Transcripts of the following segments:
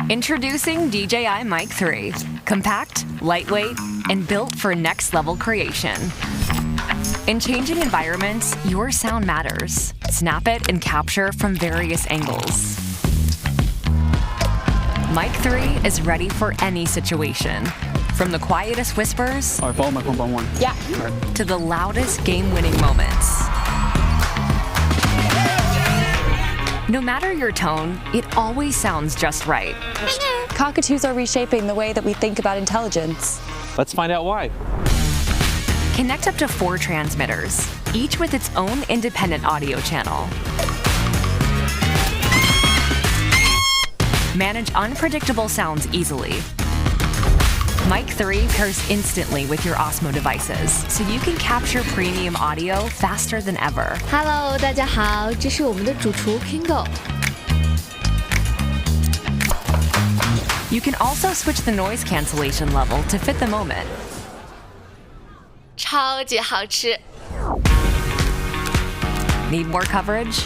Introducing DJI Mic 3. Compact, lightweight, and built for next-level creation. In changing environments, your sound matters. Snap it and capture from various angles. Mic 3 is ready for any situation. From the quietest whispers to the loudest game-winning moments. No matter your tone, it always sounds just right. Cockatoos are reshaping the way that we think about intelligence. Let's find out why. Connect up to 4 transmitters, each with its own independent audio channel. Manage unpredictable sounds easily. Mic 3 pairs instantly with your Osmo devices, so you can capture premium audio faster than ever. Hello， 大家好，这是我们的主厨 Kingo。 You can also switch the noise cancellation level to fit the moment. 超级好吃。 Need more coverage?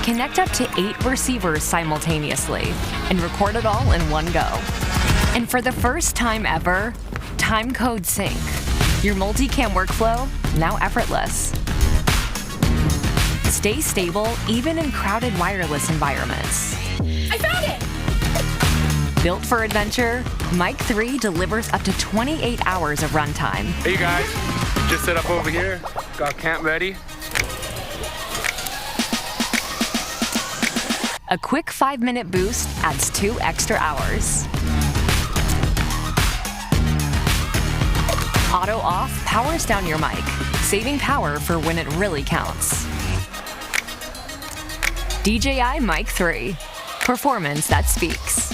Connect up to 8 receivers simultaneously and record it all in one go. And for the first time ever, Timecode Sync. Your multicam workflow, now effortless. Stay stable even in crowded wireless environments. I found it! Built for adventure, Mic 3 delivers up to 28 hours of runtime. Hey you guys, just set up over here. Got camp ready. A quick 5-minute boost adds 2 extra hours. Auto off powers down your mic, saving power for when it really counts. DJI Mic 3. Performance that speaks.